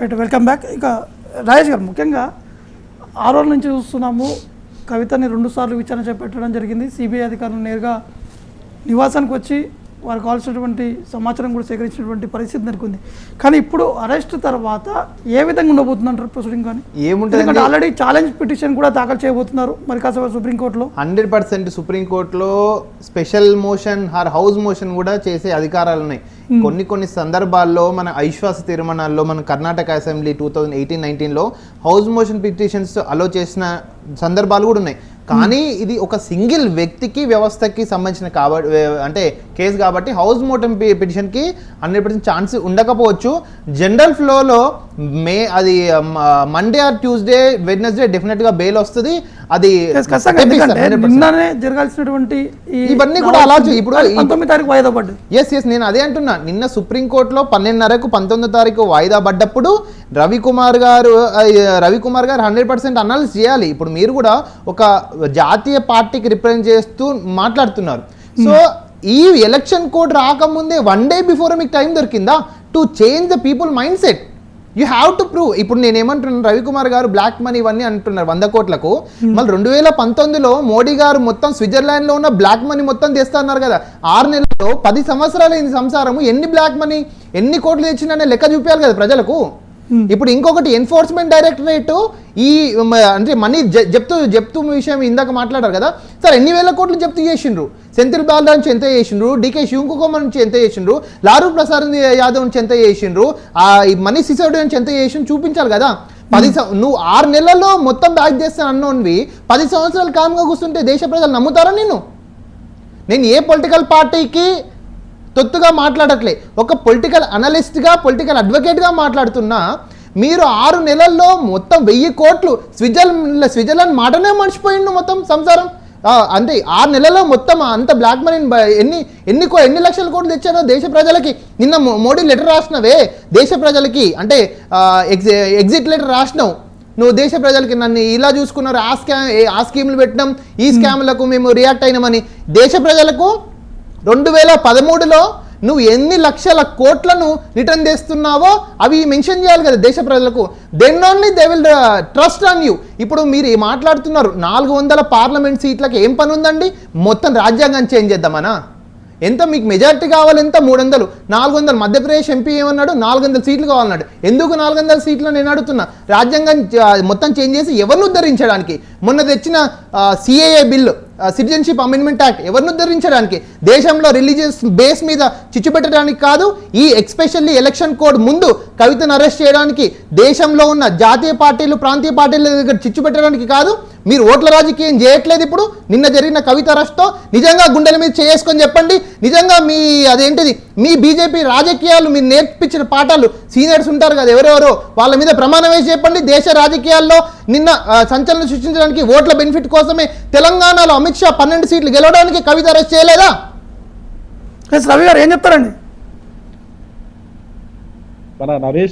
Right, welcome back. ఇక రాజేష్ గారు, ముఖ్యంగా 6 రోజుల నుంచి చూస్తున్నాము, కవితని 2 సార్లు విచారణ చేపట్టడం జరిగింది. సిబిఐ అధికారులు నేరుగా నివాసానికి వచ్చి వారికి కావాల్సినటువంటి సమాచారం కూడా సేకరించినటువంటి పరిస్థితి నెలకొంది. కానీ ఇప్పుడు అరెస్ట్ తర్వాత ఏ విధంగా ఉండబోతుందంటారు ప్రొసీడింగ్? కానీ ఏముంటుంది, ఆల్రెడీ ఛాలెంజ్ పిటిషన్ కూడా దాఖలు చేయబోతున్నారు మరి కాసేపు సుప్రీంకోర్టులో. 100% సుప్రీంకోర్టులో స్పెషల్ మోషన్ హౌస్ మోషన్ కూడా చేసే అధికారాలు ఉన్నాయి. కొన్ని సందర్భాల్లో మన ఐశ్వాస తీర్మానాల్లో మన కర్ణాటక అసెంబ్లీ 2018-19లో హౌస్ మోషన్ పిటిషన్స్ అలో చేసిన సందర్భాలు కూడా ఉన్నాయి. కానీ ఇది ఒక సింగిల్ వ్యక్తికి వ్యవస్థకి సంబంధించిన అంటే కేసు కాబట్టి హౌస్ మోషన్ పిటిషన్కి 100% ఛాన్స్ ఉండకపోవచ్చు. జనరల్ ఫ్లోలో అది మండే ఆర్ ట్యూస్డే వెడ్నెస్డే డెఫినెట్గా బెయిల్ వస్తుంది. అది నిన్ననే జరగాల్సినటువంటి ఇవన్నీ కూడా అలా ఇప్పుడు 19వ తారీఖు వాయిదా పడ్డది. ఎస్ నేను అదే అంటున్నా. నిన్న సుప్రీంకోర్టులో 12:30కు 19వ తారీఖు వాయిదా పడ్డప్పుడు రవికుమార్ గారు 100% అనాలిసిస్ చేయాలి. ఇప్పుడు మీరు కూడా ఒక జాతీయ పార్టీకి రిప్రజెంట్ చేస్తూ మాట్లాడుతున్నారు. సో ఈ ఎలక్షన్ కోడ్ రాకముందే 1 day బిఫోర్ మీకు టైం దొరికిందా to change the people mind set? You have to prove. ఇప్పుడు నేను ఏమంటున్నాను, రవికుమార్ గారు బ్లాక్ మనీ ఇవన్నీ అంటున్నారు 100 కోట్లకు. మళ్ళీ 2019లో మోడీ గారు మొత్తం స్విట్జర్లాండ్లో ఉన్న బ్లాక్ మనీ మొత్తం తెస్తున్నారు కదా. 6 నెలల్లో 10 సంవత్సరాలు అయింది సంసారము. ఎన్ని బ్లాక్ మనీ ఎన్ని కోట్లు తెచ్చిందనే లెక్క చూపించాలి కదా ప్రజలకు. ఇప్పుడు ఇంకొకటి, ఎన్ఫోర్స్మెంట్ డైరెక్టరేట్ ఈ అంటే మనీ జప్తు విషయం ఇందాక మాట్లాడారు కదా సార్. ఎన్ని వేల కోట్లు జప్తు చేసిండ్రు? సెంథిల్ బాలా నుంచి ఎంత చేసిండ్రు? డికే శివకుమార్ నుంచి ఎంత చేసిండ్రు? లారూ ప్రసాద్ యాదవ్ నుంచి ఎంత చేసిండ్రు? మనీష్ సిసోడియా నుంచి ఎంత చేసిండ్రు చూపించాలి కదా. నువ్వు 6 నెలల్లో మొత్తం బ్యాక్ చేస్తాను అన్నోన్వి 10 సంవత్సరాలు కామ్గా కూర్చుంటే దేశ ప్రజలు నమ్ముతారా? నేను ఏ పొలిటికల్ పార్టీకి తొత్తుగా మాట్లాడట్లే, ఒక పొలిటికల్ అనలిస్ట్గా పొలిటికల్ అడ్వకేట్గా మాట్లాడుతున్నా. మీరు 6 నెలల్లో మొత్తం 1000 కోట్లు స్విట్జర్లాండ్ మాటనే మర్చిపోయిండు మొత్తం సంసారం. అంటే 6 నెలల్లో మొత్తం అంత బ్లాక్ మనీ ఎన్ని లక్షల కోట్లు తెచ్చారో దేశ ప్రజలకి. నిన్న మోడీ లెటర్ రాసినవే దేశ ప్రజలకి, అంటే ఎగ్జిట్ లెటర్ రాసినావు నువ్వు దేశ ప్రజలకి. నన్ను ఇలా చూసుకున్నారు, ఆ స్కీములు పెట్టినాం, ఈ స్కామ్లకు మేము రియాక్ట్ అయినామని. దేశ ప్రజలకు 2013లో నువ్వు ఎన్ని లక్షల కోట్లను రిటర్న్ చేస్తున్నావో అవి మెన్షన్ చేయాలి కదా దేశ ప్రజలకు. Then only they will trust on you. ఇప్పుడు మీరు మాట్లాడుతున్నారు 400 పార్లమెంట్ సీట్లకి ఏం పని ఉందండి? మొత్తం రాజ్యాంగాన్ని చేంజ్ చేద్దామనా? ఎంత మీకు మెజారిటీ కావాలి? ఎంత? 300, 400. మధ్యప్రదేశ్ ఎంపీ ఏమన్నాడు? 400 సీట్లు కావాలన్నాడు. ఎందుకు 400 సీట్లు నేను అడుగుతున్నా. రాజ్యాంగం మొత్తం చేంజ్ చేసి ఎవరిని ఉద్ధరించడానికి? మొన్న తెచ్చిన CAA bill, citizenship amendment act ఎవరిని ఉద్ధరించడానికి? దేశంలో రిలీజియస్ బేస్ మీద చిచ్చు పెట్టడానికి కాదు. ఈ ఎక్స్పెషల్లీ ఎలక్షన్ కోడ్ ముందు కవితను అరెస్ట్ చేయడానికి, దేశంలో ఉన్న జాతీయ పార్టీలు ప్రాంతీయ పార్టీల దగ్గర చిచ్చు పెట్టడానికి కాదు. మీరు ఓట్ల రాజకీయం చేయట్లేదు. ఇప్పుడు నిన్న జరిగిన కవిత అరెస్ట్తో నిజంగా గుండెల మీద చేసుకొని చెప్పండి. నిజంగా మీ అదేంటిది మీ బీజేపీ రాజకీయాలు మీరు నేర్పించిన పాఠాలు సీనియర్స్ ఉంటారు కదా ఎవరెవరో, వాళ్ళ మీద ప్రమాణం వేసి చెప్పండి. దేశ రాజకీయాల్లో నిన్న సంచలనం సృష్టించడానికి ఓట్ల బెనిఫిట్ కోసమే తెలంగాణలో అమిత్ షా 12 సీట్లు గెలవడానికి కవిత అరెస్ట్ చేయలేదా? రవి గారు ఏం చెప్తారండి? మన నరేష్